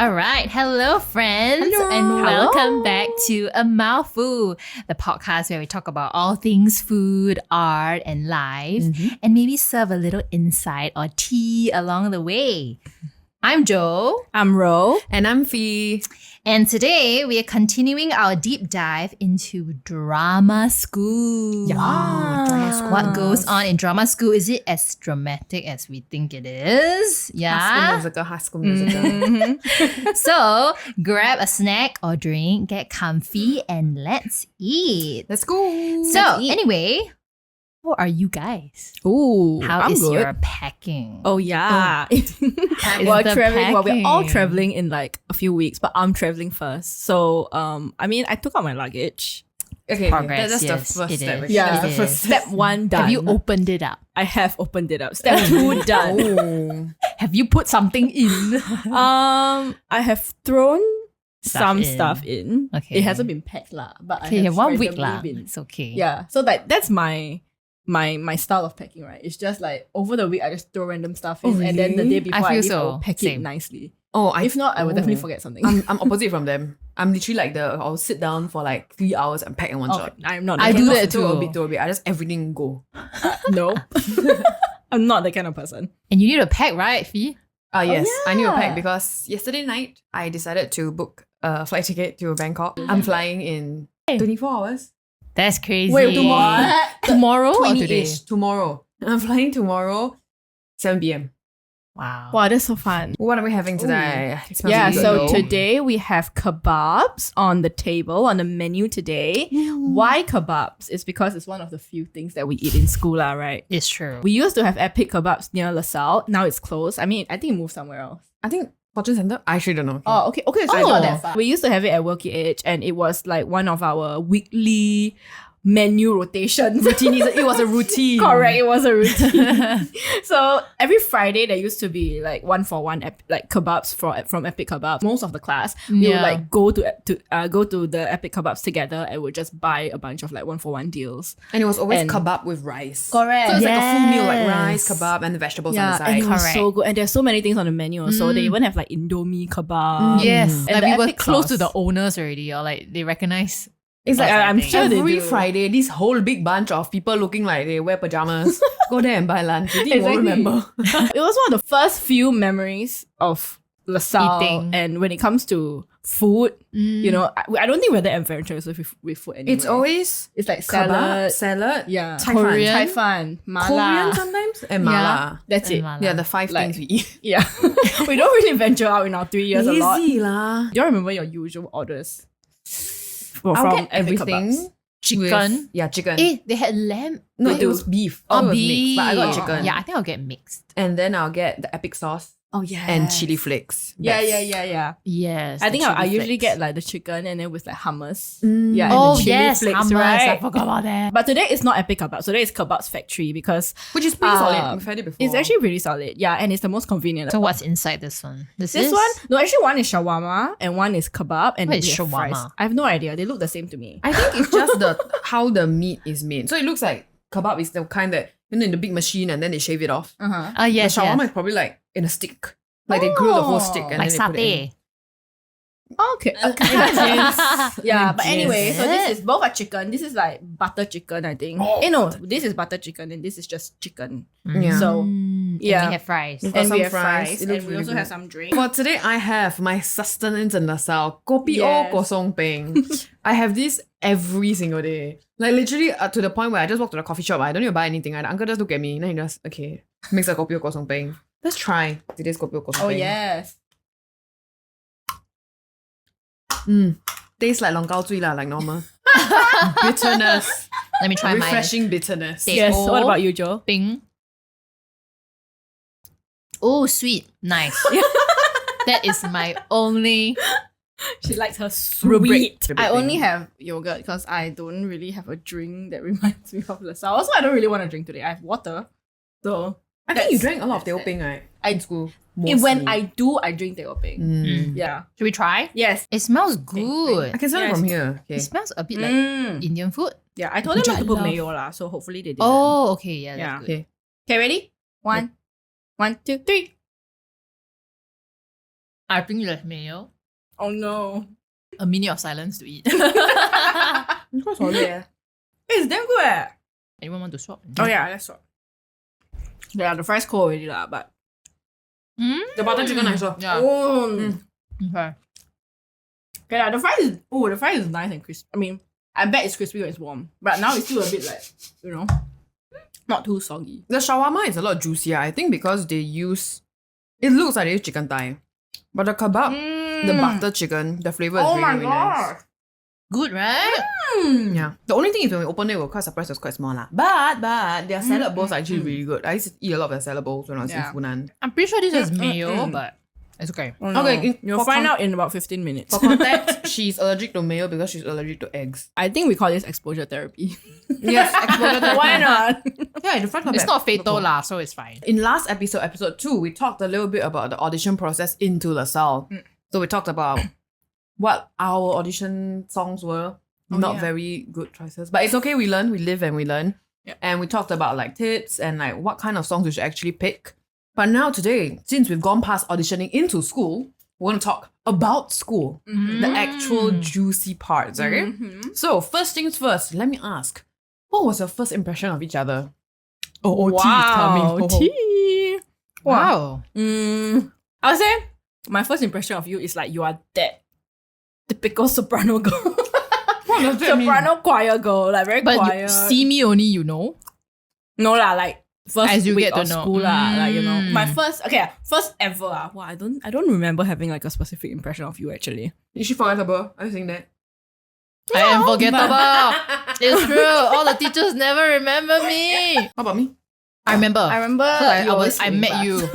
All right. Hello, friends. Hello. And welcome back to A Mouthful, the podcast where we talk about all things food, art, and life, and maybe serve a little insight or tea along the way. I'm Jo. I'm Ro. And I'm Fee. And today we are continuing our deep dive into drama school. Yes. What goes on in drama school? Is it as dramatic as we think it is? Yeah. High School Musical. So grab a snack or drink, get comfy, and let's eat. Let's go. So anyway, how are you guys? Ooh, How I'm is good. your packing? Oh yeah. We're traveling. Well, we're all packing. traveling in like a few weeks, but I'm traveling first. So I mean, I took out my luggage. Okay, Progress, that's yes, the first it step. is. Yeah. That's the It first is. step. Step 1 done. Have you opened it up? I have opened it up. Step 2 done. Oh. Have you put something in? I have thrown some in. stuff in. Okay. It hasn't been packed lah, but Okay, I you have have 1 week randomly lah. been- It's okay. Yeah, so that's my style of packing, right? It's just like over the week I just throw random stuff in, Oh, and then the really? day before I I feel leave, I so. will pack Same. it nicely. Oh, If not, I will definitely forget something. I'm opposite from them. I'm literally like I'll sit down for like 3 hours and pack in one shot. I'm not. I that do kind that of- too. To a bit. I just everything go. No, I'm not that kind of person. And you need to pack, right, Fee? Yes, I need to yeah. pack because yesterday night I decided to book a flight ticket to Bangkok. I'm flying in 24 hours. That's crazy. Wait, Tomorrow or today? 20-ish tomorrow. I'm flying tomorrow, 7 p.m. Wow. Wow, that's so fun. What are we having today? It smells Yeah, really good so though. today we have kebabs on the table, on the menu today. Why kebabs? It's because it's one of the few things that we eat in school, lah, right? It's true. We used to have Epic Kebabs near LaSalle. Now it's closed. I mean, I think it moved somewhere else. I think Fortune Center. I actually don't know. Oh, okay. Okay, so it's Oh. not that far. We used to have it at Wilkie Edge, and it was like one of our weekly menu rotations. It was a routine. Correct, it was a routine. So every Friday there used to be like 1-for-1 like kebabs from Epic Kebabs. Most of the class we would Yeah. like go to the Epic Kebabs together and would just buy a bunch of like 1-for-1 deals. And it was always And- kebab with rice. Correct. So it's like a full meal, like Yes. rice, kebab, and the vegetables on Yeah, the side. and it was Correct. so good. And there's so many things on the menu. So they even have like Indomie kebab. Yes. And Like the we were Epic close to sauce. the owners already, or like they recognize. It's like That's I'm something. sure they every do. Friday, this whole big bunch of people looking like they wear pajamas go there and buy lunch. You think you won't Exactly. remember? It was one of the first few memories of LaSalle. Eating. And when it comes to food, you know, I don't think we're that adventurous with food anymore. It's always it's like kebab, salad, salad, yeah, Cai fan. Korean. Cai fan, mala. Korean sometimes, and mala. That's And it. mala. Yeah, the 5 Like- things we eat. Yeah, we don't really venture out in our 3 years a lot. Lazy lah. Do you remember your usual orders? I'll From get Epic everything. Kebabs? Chicken. Yeah, chicken. They had lamb. No, we it do. was beef. Or It was beef. mixed, but I got chicken. Yeah, I think I'll get mixed. And then I'll get the epic sauce Oh yeah, and chili flakes. Yeah, Best. yeah. Yes. I think I chili usually flakes. get like the chicken and then with like hummus. Mm. Yeah, and Oh the chili yes, flakes, hummus. I right? forgot about that. But today it's not Epic Kebabs. Today it's Kebabs Factory because Which is pretty Uh, solid. We've had it before. it's actually really solid. Yeah, and it's the most convenient. So what's inside this one? This is- one? No, actually one is shawarma and one is kebab and What is we have fries. shawarma? I have no idea. They look the same to me. I think it's just how the meat is made. So it looks like kebab is the kind that in the big machine and then they shave it off. Uh-huh. Oh yes, the shawarma yes. is probably like in a stick. Like they grill the whole stick and Like then they put it in. satay. Okay. Yes. Yeah, but anyway, so Yes. this is both are chicken. This is like butter chicken, I think. Oh. No, this is butter chicken and this is just chicken. Yeah. So And yeah. we have fries. We've got and we some have fries. fries It and looks we really also good. have some drink. For today, I have my sustenance in LaSalle. Kopi Yes. O kosong peng. I have this every single day. Like literally to the point where I just walk to the coffee shop. I don't even buy anything. The uncle just look at me. Then he just, okay, mix a kopi O kosong peng. Let's try today's kopi O kosong Oh peng. yes. Tastes like long gao zui lah, like normal. Bitterness. Let me try Refreshing bitterness. Teh Yes. O. What about you, Joe? my Bing. Oh, sweet. Nice. That is my only She likes her Rubric. sweet. I only have yogurt because I don't really have a drink that reminds me of LaSalle. Also, I don't really want to drink today. I have water. So I think you that's- drank a lot of teh that's peng, right? I- In school. when mostly. I do, I drink teh peng. Mm. Yeah. Should we try? Yes. It smells good. I can smell it Yes. from here. Okay. It smells a bit like Mm. Indian food. Yeah, I told them Which not I to put love. mayo lah, so hopefully they did. Oh, okay. Yeah, Yeah. that's good. Okay. Okay, ready? One, 2, 3. I think less mayo. Oh no. A minute of silence to eat. It's quite solid. It's damn good eh. Anyone want to swap? Oh yeah, let's swap. Yeah, the fries cold already lah, but The butter chicken I saw. Yeah. Okay. Okay, lah, the fries is nice and crispy. I mean, I bet it's crispy when it's warm. But now it's still a bit like, not too soggy. The shawarma is a lot juicier. I think because they use... It looks like they use chicken thigh. But the kebab, the butter chicken, the flavor is really, really nice. Good, right? Yeah. The only thing is when we opened it, we were quite surprised it was quite small. But their salad bowls are actually really good. I used to eat a lot of their salad bowls when I was in Funan. I'm pretty sure this is mayo, but it's okay. Oh, no. Okay, You'll find out in about 15 minutes. For context, she's allergic to mayo because she's allergic to eggs. I think we call this exposure therapy. Yes, exploded. Why not? Yeah, the front It's not fatal lah, so it's fine. In last episode, episode 2, we talked a little bit about the audition process into LaSalle. So we talked about what our audition songs were. Not very good choices. But it's okay, we learn, we live and we learn. Yep. And we talked about like tips and like what kind of songs we should actually pick. But now today, since we've gone past auditioning into school, we're going to talk about school. The actual juicy parts, okay? So first things first, let me ask, what was your first impression of each other? Oh, tea is coming. Ho, ho. Tea. Wow. I would say my first impression of you is like you are that typical soprano girl. What does that mean? Soprano choir girl, like very But quiet. you see me only, you know? No lah, like first As you week get to of know. school lah, like my first ever Wow, I don't remember having like a specific impression of you actually. Is she forgettable? Are you saying that? I am forgettable. It's true. All the teachers never remember me. How about me? I remember. I met you.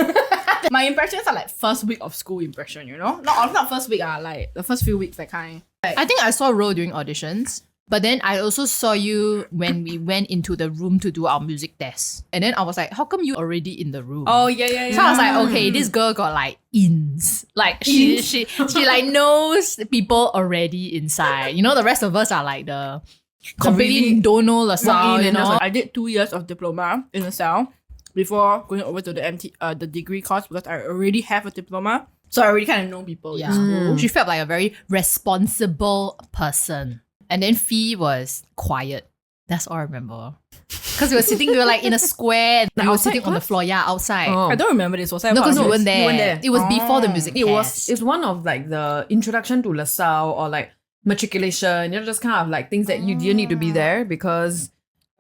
My impressions are like first week of school impression, not first week, like the first few weeks that kind. I think I saw Ro during auditions, but then I also saw you when we went into the room to do our music test. And then I was like, how come you already in the room? Oh yeah. So I was like, okay, this girl got like ins. Like she like knows people already inside. The rest of us are like the completely really don't know LaSalle, you know? I did 2 years of diploma in LaSalle before going over to the degree course because I already have a diploma. So I already kind of know people in school. She felt like a very responsible person. And then Fee was quiet. That's all I remember. Because we were like in a square. Like we were outside sitting on the class? floor. Yeah, outside. Oh. I don't remember this. Was I? No, because you part of weren't this? there. You weren't there. It was before the music test. It's one of like the introduction to LaSalle or like matriculation, just kind of like things that you didn't need to be there because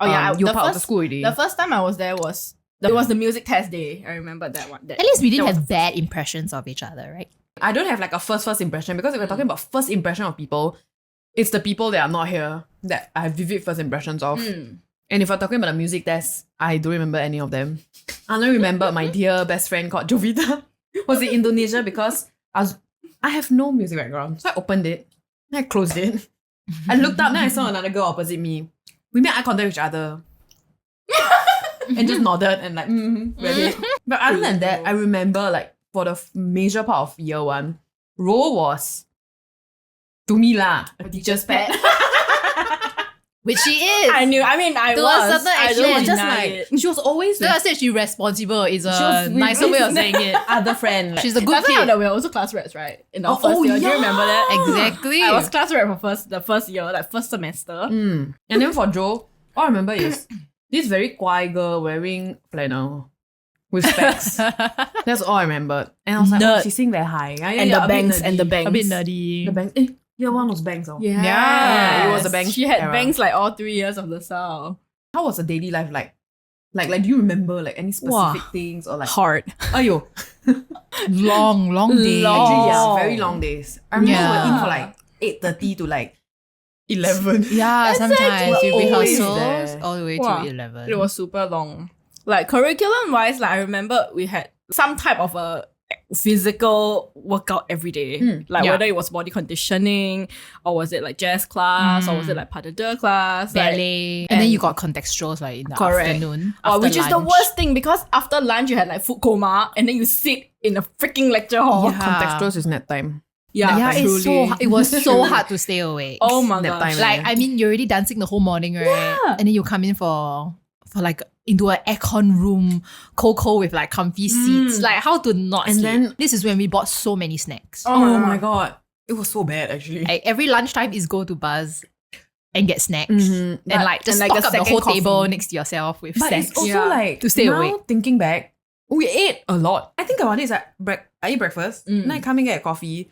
you're part of the school already. The first time I was there it was the music test day. I remember that one. At least we didn't have bad impressions of each other, right? I don't have like a first impression because if we're talking about first impression of people, it's the people that are not here that I have vivid first impressions of. And if we're talking about the music test, I don't remember any of them. I only remember my dear best friend called Jovita was in Indonesia because I have no music background. So I opened it, then I closed it. I looked up, then I saw another girl opposite me. We made eye contact with each other. And just nodded and like, read it. But other than that, I remember like for the major part of year 1, Ro was, to me lah, a teacher's pet. Which she is. I knew. I To a was. certain I extent, don't Just deny like, it. she was always So I said she's responsible is she a was nicer way of saying it. Other friend. Like, She's a good That's how kid. that we're also class reps, right? In our first year. Do you remember that? Exactly. I was class rep for the first year, like first semester. And then for Jo, all I remember is this very quiet girl wearing flannel with specs. That's all I remembered. And I was like, Nerd. she's singing very high. And the bangs and the bangs. a bit nerdy. The bangs. Year 1 was bangs. Oh. Yeah. It was the bangs She had era. bangs like all 3 years of LaSalle. How was the daily life like? Like, do you remember like any specific things or like? Hard. Ayo. Long days. Actually, yeah, Oh. very long days. I remember we were in for like 8:30 to like 11. Yeah, sometimes you We're always rehearsals there. all the way Wow. to 11. It was super long. Like curriculum wise, like I remember we had some type of a physical workout every day. Like Yeah. whether it was body conditioning or was it like jazz class or was it like pas de deux class. ballet. Like, And then you got contextuals like in the Correct. afternoon. which after is the lunch. worst thing because after lunch you had like food coma and then you sit in a freaking lecture hall. Yeah. Contextuals is nap time. Yeah, truly. it was so hard to stay awake. Oh my Nap gosh. time. Like, I mean, you're already dancing the whole morning, right? Yeah. And then you come in for for like into an aircon room, cold with like comfy seats. Like how to not And sleep? then- This is when we bought so many snacks. Oh my god. It was so bad actually. Like every lunchtime is go to bars and get snacks. Mhm. And like just and like stock a up the second whole coffee. table next to yourself with But snacks. it's also Yeah. like To stay now awake. thinking back, we ate a lot. I think about it is like I eat breakfast, then I come and get coffee,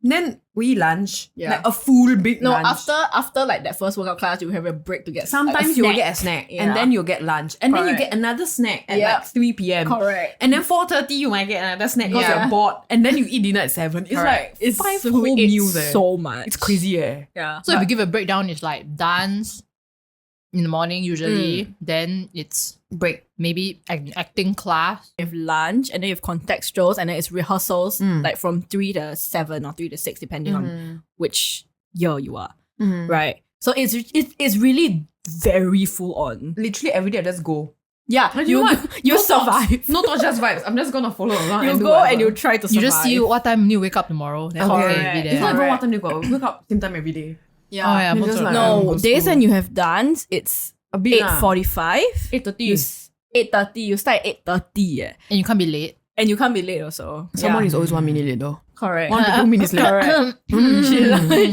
then we eat lunch, Yeah. like a full big No, lunch. after like that first workout class, you have a break to get Sometimes you'll get a snack Yeah. and then you'll get lunch. And then you Correct. get another snack at Yeah. like 3 p.m. correct. And then 4:30 you might get another snack because Yeah. you're bored. And then you eat dinner at 7. It's Correct. like 5 so whole we ate meals there. so much. It's crazy Yeah. So if you give a breakdown, it's like dance in the morning usually. Then it's Break. maybe acting class. You have lunch and then you have contextuals and then it's rehearsals like from 3 to 7 or 3 to 6 depending on which year you are. Right. So it's really very full on. Literally every day I just go. Yeah. And you know what? you No thoughts. survive. No thoughts, just vibes. I'm just gonna follow along You and do go whatever. and you try to survive. You just see what time you wake up tomorrow. Then Okay. okay, be Correct. there. It's not even Correct. what time you go. Wake up same time every day. Yeah. Oh yeah, You most just of the like- time. No, go days school. when you have dance, it's A bit lah. 8:45. 8:30. You 8:30. You start at 8:30. And you can't be late. And you can't be late also. Someone Yeah. is always 1 minute late though. correct. 1 to 2 minutes late. Correct.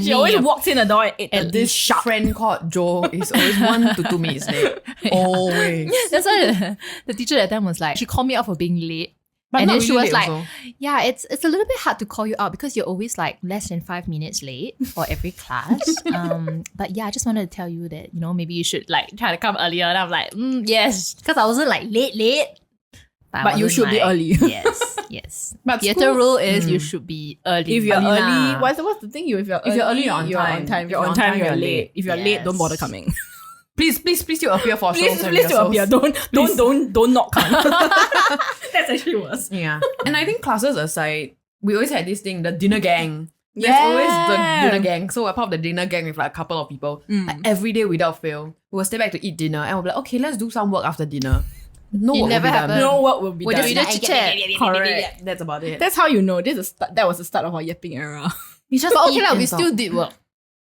she always walks in the door at 8:30. And this sharp. friend called Joe is always 1 to 2 minutes late. Always. That's why the teacher at that time was like, she called me out for being late. But and not then she really was late like, also. yeah, it's a little bit hard to call you out because you're always like less than 5 minutes late for every class. But yeah, I just wanted to tell you that, maybe you should like try to come earlier. And I'm like, yes, because I wasn't like late. I But you wasn't, should be like- early. Yes. But Theatre school- rule is you should be early. If you're Early early, lah. what's the thing? If you're early, you're on you're time. on time. If You're on time, you're late. late. If you're late, don't Yes. bother coming. Please do appear for please shows and do appear. rehearsals. Don't not come. That's actually worse. Yeah. And I think classes aside, we always had this thing, the dinner gang. There's always the dinner gang. So we're part of the dinner gang with like a couple of people. Like every day without fail, we'll stay back to eat dinner and we'll be like, okay, let's do some work after dinner. No It work never will be done. happened. No work will be We done. just chit-chat. Correct. That's about it. That's how you know that was the start of our yapping era. We just But okay, eat lah, and we talk. still did work.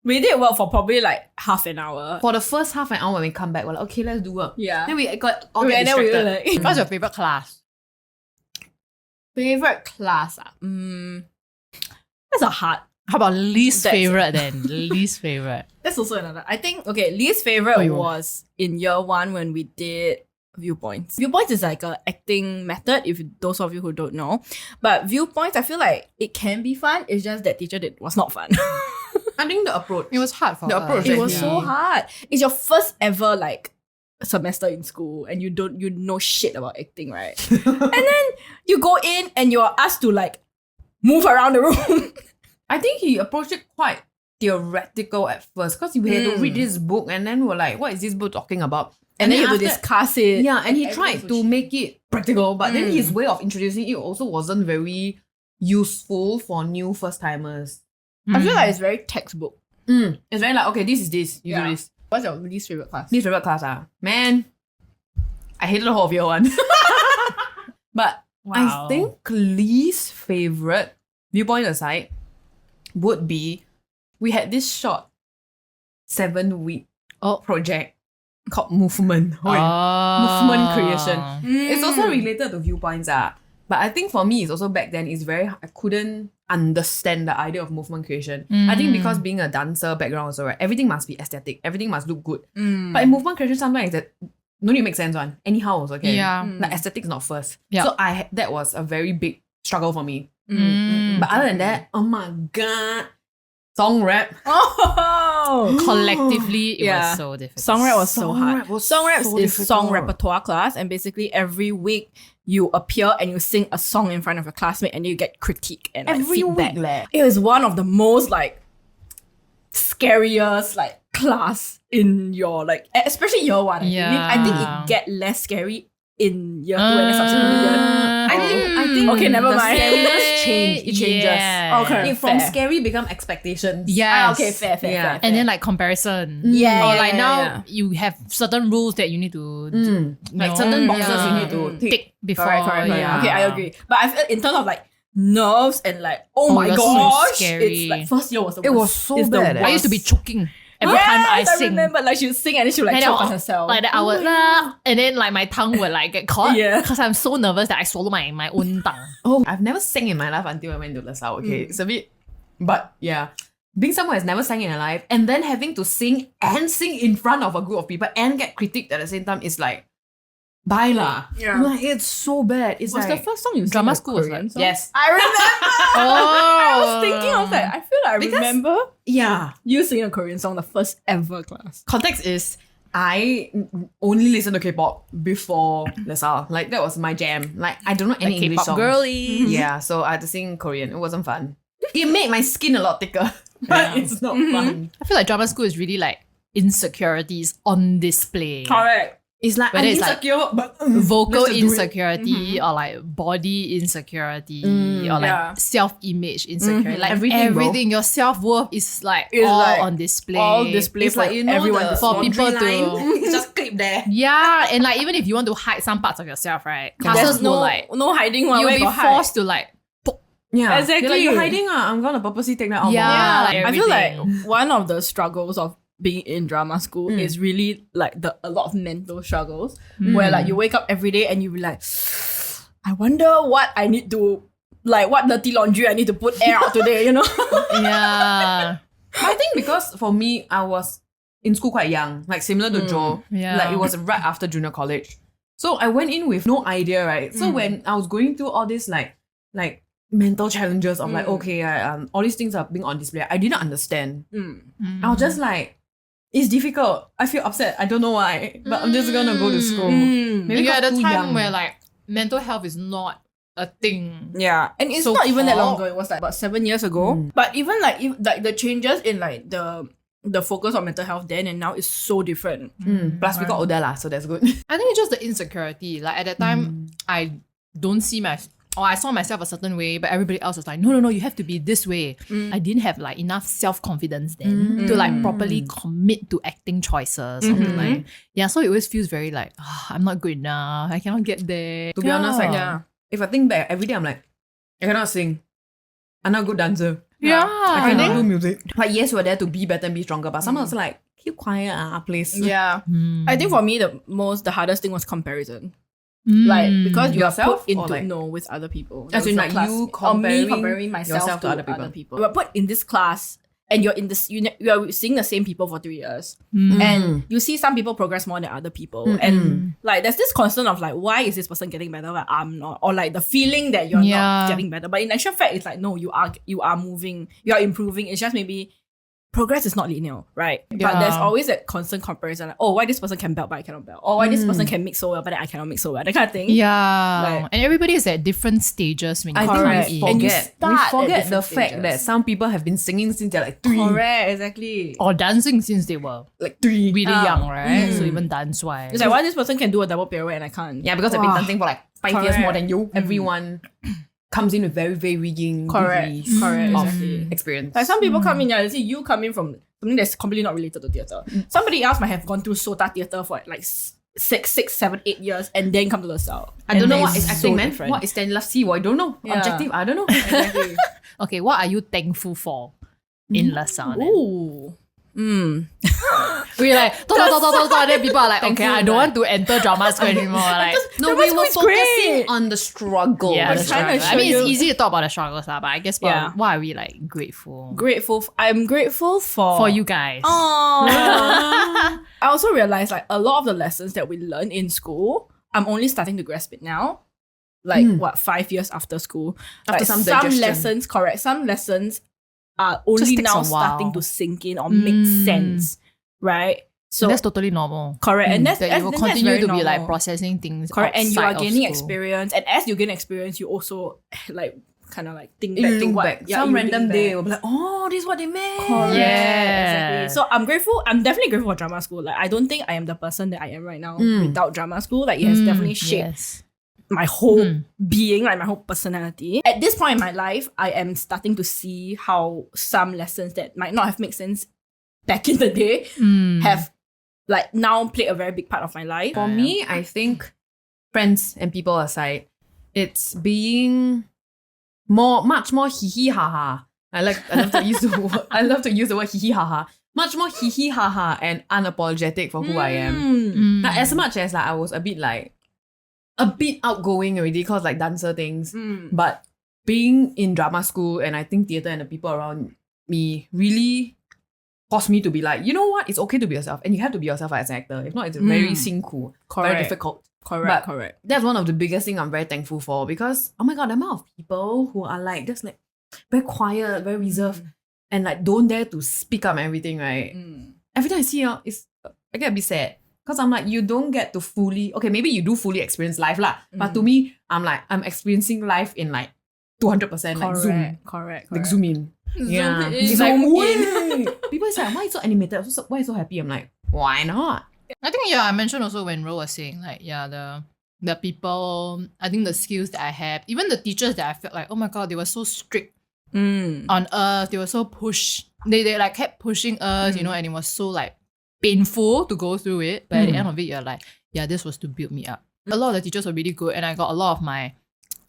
We did work for probably like half an hour. For the first half an hour when we come back, we're like, okay, let's do work. Yeah. Then we got all And get then we were distracted. like, What's your favorite class? favorite class? That's a hard. How about least That's- favorite then? Least favorite. That's also another. I think, okay, least favorite Oh, you- was in year 1 when we did viewpoints. Viewpoints is like a acting method, if those of you who don't know. But viewpoints, I feel like it can be fun. It's just that teacher was not fun. I think the approach. It was hard for The us. approach It was Yeah. so hard. It's your first ever like semester in school and you know shit about acting, right? And then you go in and you're asked to like move around the room. I think he approached it quite theoretical at first because we had to read this book and then we're like, what is this book talking about? And then you have to after- discuss it. Yeah, and he Everyone tried was to shit. make it practical, but then his way of introducing it also wasn't very useful for new first timers. I feel like it's very textbook. It's very like, okay, this is this, you Yeah. do this. What's your least favorite class? Least favorite class, man. I hated the whole of year 1. But I Wow. think least favorite, viewpoint aside, would be we had this short 7-week project called Movement. Movement creation. It's also related to viewpoints. But I think for me, it's also back then, I couldn't understand the idea of movement creation. I think because being a dancer background also, right, everything must be aesthetic. Everything must look good. But in movement creation, sometimes that no need to make sense one. Anyhow also can. Yeah. Like aesthetics not first. Yeah. So that was a very big struggle for me. Mm. But other than that, oh my god. Song rap. Oh! Collectively, it Yeah. was so difficult. Song rap was so Song hard. rap was Song rap so is song difficult. repertoire class, and basically every week you appear and you sing a song in front of a classmate, and you get critique and like, Every feedback. week, leh. It was one of the most like scariest like class in your like, especially year 1. I think it get less scary in year 2 and then subsequently year. I think Okay, never the mind. scariness change. It changes. Yeah. Okay. It from Fair. scary become expectations. Yes. Okay, fair. Yeah. And then like comparison. Yeah, Or yeah, like yeah, now yeah. you have certain rules that you need to Like certain boxes you need to tick. tick before. Correct. Yeah. Okay, I agree. But I feel in terms of like nerves and like, oh my it was so gosh, scary. it's like first year was the worst. It was so It's the bad, eh? I used to be choking. every time I sing. remember, like she would sing and then she would like And choke then on herself. Like that, I would and then like my tongue would like get caught. Yeah. Because I'm so nervous that I swallow my own tongue. Oh, I've never sang in my life until I went to LaSalle. Okay, it's a bit, but yeah. Being someone who has never sang in their life and then having to sing in front of a group of people and get critiqued at the same time is like, bye lah. Yeah. Like, it's so bad. It's What's like, the first song you sang? Drama a school was Korean like- song? yes. I remember. I was thinking of that. I feel like I Because- remember Yeah. you singing a Korean song the first ever class. Context is, I only listened to K-pop before LaSalle. Like, that was my jam. Like, I don't know any Like English K-pop songs. girlies. Yeah, so I had to sing Korean. It wasn't fun. It made my skin a lot thicker, but it's not fun. I feel like drama school is really like insecurities on display. Correct. It's like, Whether I'm it's like insecure, but Vocal let's just do it. insecurity or like body insecurity or like yeah. self-image insecurity. Like Everything, bro. your self-worth is like It's all like on display. All display It's for like, you know, everyone the to for see. people laundry to- line, it's just clip there. Yeah, and like even if you want to hide some parts of yourself, right? There's Classes no will like no hiding one. you'll Where be got hide? forced to like Yeah, Exactly. They're like, you're hiding. I'm gonna purposely take that out. Yeah. Yeah, like I feel like everything. one of the struggles of being in drama school is really like a lot of mental struggles where like you wake up every day and you be like, I wonder what I need to like what dirty laundry I need to put air out today, you know? yeah. I think because for me, I was in school quite young, like similar to Joe. Yeah. Like it was right after junior college. So I went in with no idea, right? So when I was going through all this like mental challenges of like, okay, all these things are being on display, I didn't understand. I was just like, it's difficult. I feel upset. I don't know why, but I'm just gonna go to school. Maybe You're at because a too time young. where like mental health is not a thing. Yeah, and it's So not even that long called- ago. It was like about 7 years ago. But even like like the changes in like the focus on mental health then and now is so different. Plus we got older lah, so that's good. I think it's just the insecurity. Like at that time, I don't see I saw myself a certain way, but everybody else was like, no, you have to be this way. I didn't have like enough self-confidence then to like properly commit to acting choices. Something like, yeah, so it always feels very like, I'm not good enough. I cannot get there. To be honest, like Yeah. if I think back, every day I'm like, I cannot sing. I'm not a good dancer. Yeah. I cannot do music. Like yes, we're there to be better and be stronger, but someone was like, keep quiet, please. Yeah. I think for me the hardest thing was comparison. Like because you are Yourself put or into like- with other people. As in, your like, class- you or me comparing comparing myself yourself to to other other people. You are put in this class and you're in this you are seeing the same people for 3 years. And you see some people progress more than other people. And like there's this concern of like, why is this person getting better but I'm not? Or like the feeling that you're Yeah. not getting better. But in actual fact, it's like no, you are moving, you are improving. It's just maybe progress is not linear, right? But Yeah. there's always that constant comparison, like, oh, why this person can belt but I cannot belt? Or why this person can mix so well but then I cannot mix so well? That kind of thing. Yeah. Like- and everybody is at different stages when you I come think Correct. we in. And you forget. start We at forget the different fact stages. that some people have been singing since they're like 3. Correct, exactly. Or dancing since they were Like 3. really young, right? So even dance wise. It's like why this person can do a double pirouette and I can't. Yeah, because they've been Wow. dancing for like 5 years Correct. more than you. Everyone comes in with very, very rigging Correct. degrees Correct. of Exactly. experience. Like some people come in, yeah, let's say you come in from something that's completely not related to theatre. Somebody else might have gone through Sota theatre for like 6, 7, 8 years and then come to the South. I don't And know then what it's is acting, so man. different. What is Stanislavski? I don't know. Yeah. Objective, I don't know. Exactly. Okay, what are you thankful for in LaSalle? then? Ooh. We're like, and then people are like, okay, I don't want to enter drama school anymore. Like, No, Drama we school were is focusing great. on the struggle. yeah, We're the trying to struggle. I show mean, it's you- easy to talk about the struggles, but I guess Yeah. why are we like grateful I'm grateful for you guys? I also realized like a lot of the lessons that we learn in school, I'm only starting to grasp it now. Like 5 years after school. After Like, some some digestion. lessons, correct. Some lessons are only takes now a while. starting to sink in or make sense. Right? So that's totally normal. correct. And that's That you will that's continue very to be like normal. processing things. Correct. And you are outside of gaining school. experience. And as you gain experience, you also like kind of like think You back to look what back. yeah, Some you random think day back. will be like, oh, this is what they meant. Correct. Yeah. Exactly. So I'm grateful. I'm definitely grateful for drama school. Like I don't think I am the person that I am right now without drama school. Like it has definitely shaped Yes. my whole being, like my whole personality. At this point in my life, I am starting to see how some lessons that might not have made sense back in the day have like now played a very big part of my life. For me, I think friends and people aside, it's being much more hee hee ha ha. I love to use the word hee hee ha ha much more hee hee ha ha and unapologetic for who I am. Like, as much as like I was a bit outgoing already because like dancer things, but being in drama school and I think theatre and the people around me really forced me to be like, you know what, it's okay to be yourself and you have to be yourself as an actor. If not, it's very 辛苦, very difficult. Correct. That's one of the biggest things I'm very thankful for because, oh my god, the amount of people who are like just like very quiet, very reserved and like don't dare to speak up and everything, right? Every time I see I get a bit sad because I'm like, you don't get to fully, okay, maybe you do fully experience life lah, but to me, I'm like, I'm experiencing life in like 200% like zoom. Correct. Like zoom in. Yeah. It's like, people say, why are you so animated? Why are you so happy? I'm like, why not? I think I mentioned also when Ro was saying like the people, I think the skills that I have, even the teachers that I felt like, oh my god, they were so strict on us, they were so they like kept pushing us, you know, and it was so like painful to go through it, but at the end of it you're like, yeah, this was to build me up. A lot of the teachers were really good and I got a lot of my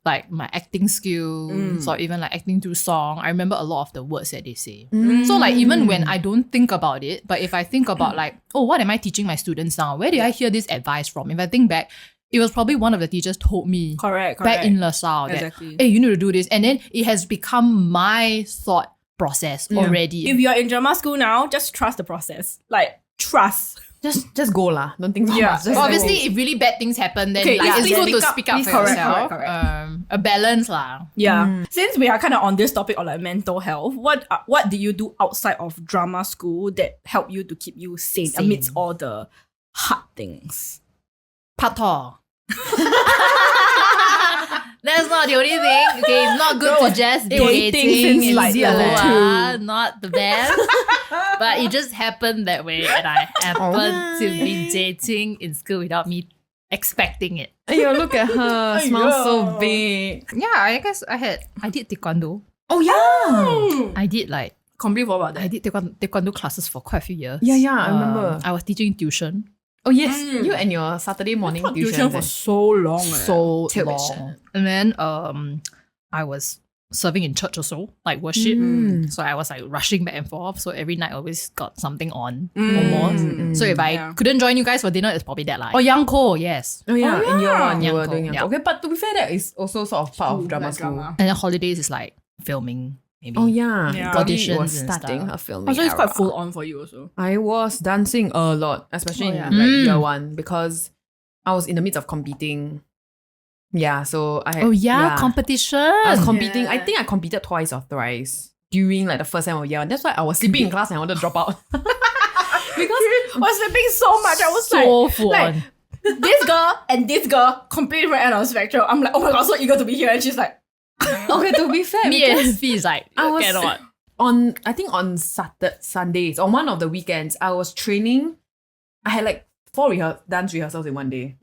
acting skills or even like acting through song. I remember a lot of the words that they say. So like even when I don't think about it, but if I think about like, oh, what am I teaching my students now? Where did I hear this advice from? If I think back, it was probably one of the teachers told me back in LaSalle that, hey, you need to do this. And then it has become my thought process already. If you're in drama school now, just trust the process. Like, trust. Just go lah. Don't think so much. Just obviously, if really bad things happen, then it's good to speak up for yourself. Correct. A balance lah. Yeah. Since we are kind of on this topic of like mental health, what did you do outside of drama school that helped you to keep you sane amidst all the hard things? Pato. That's not the only thing. Okay, it's not good to just be dating in like not the best. But it just happened that way and I happened to be dating in school without me expecting it. Yo, look at her. Smiles so big. Yeah, I guess I did taekwondo. Oh yeah. I did like Complete for about that. I did taekwondo classes for quite a few years. Yeah, I remember. I was teaching tuition. Oh yes, you and your Saturday morning tuition for so long. So long. And then I was serving in church also, like worship. So I was like rushing back and forth. So every night I always got something on almost. So if I couldn't join you guys for dinner, it's probably that like. Oh, Youngko, yes. Oh yeah, in year one you were Youngko, doing Youngko. yeah. Okay, but to be fair, that is also sort of part of drama school. And then holidays is like filming. Maybe. Oh yeah. Auditions was and starting stuff. her filming. So it's quite era. full on for you also. I was dancing a lot, especially in like year one because I was in the midst of competing. Yeah, so I had, competition. I was competing. Yeah. I think I competed twice or thrice during like the first time of year one. That's why I was sleeping in class and I wanted to drop out. Because I was sleeping so much. I was So full on. this girl and this girl completely different end of the spectrum. I'm like, oh my god, so eager to be here. And she's like, okay, to be fair, Me and Fee is like, I was cannot. on Sundays, on one of the weekends, I was training. I had like 4 dance rehearsals in one day.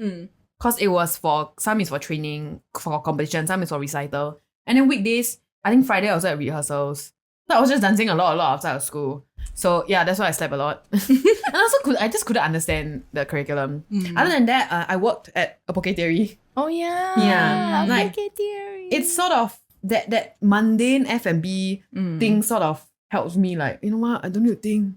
Because it was some is for training, for competition, some is for recital. And then weekdays, I think Friday I was at rehearsals. So I was just dancing a lot outside of school. So yeah, that's why I slept a lot. And also I just couldn't understand the curriculum. Other than that, I worked at a Poke Theory. Oh yeah. Yeah. Like, theory. it's sort of that mundane F&B thing sort of helps me like, you know what, I don't need to think.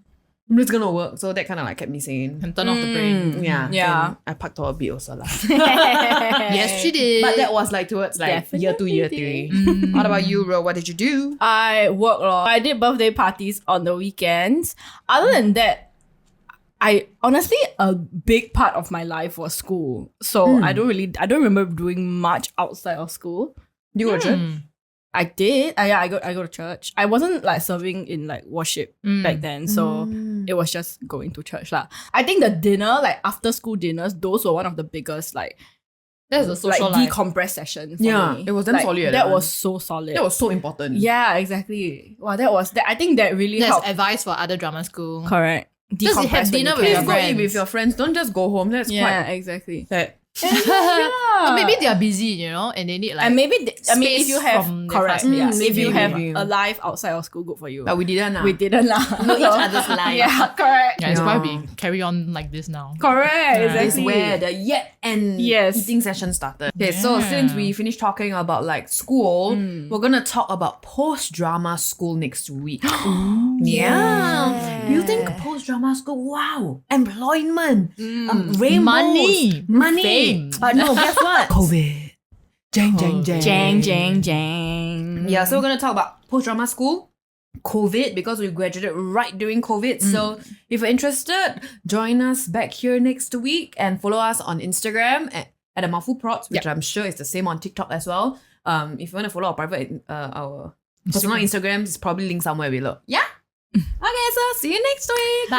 I'm just gonna work. So that kind of like kept me sane. And turn off the brain. Yeah. Yeah. And I packed her a bit also lah. Yes, she did. But that was like towards like year 2, year 3. What about you, Ro? What did you do? I work a lot. I did birthday parties on the weekends. Other than that, I honestly, a big part of my life was school. So I don't remember doing much outside of school. You go to church? I did. I go to church. I wasn't like serving in like worship back then, so it was just going to church lah. I think the dinner, like after school dinners, those were one of the biggest like That's a social like life. decompress session for Yeah, me. it was damn Like, solid. That was so solid. That was so important. Yeah, exactly. Wow, that was that. I think that really That's helped. advice for other drama school. Correct. Just have Decompress when dinner you with Please can. your go eat friends. with your friends. Don't just go home. That's Yeah, quite exactly. sad. Or maybe they are busy, you know, and they need like. And maybe I mean, if space you have from their correct, classmates. if you have maybe. a life outside of school, good for you. But we didn't lah. We didn't lah. know each other's life. Yeah, correct. Yeah, it's Yeah. why we carry on like this now. Correct. This Exactly. is where the yet and Yes. eating session started. Okay, so since we finished talking about like school, we're gonna talk about post-drama school next week. Yeah. You You think post-drama school, wow, employment, rainbows, Money. Fame. But no, guess what? COVID. Jang, jang, jang. Jang, jang, jang. Yeah, so we're going to talk about post-drama school, COVID, because we graduated right during COVID. So if you're interested, join us back here next week and follow us on Instagram at the Mouthful Prods, which I'm sure is the same on TikTok as well. If you want to follow our private, our personal Instagrams, it's probably linked somewhere below. Yeah? Okay, so see you next week. Bye.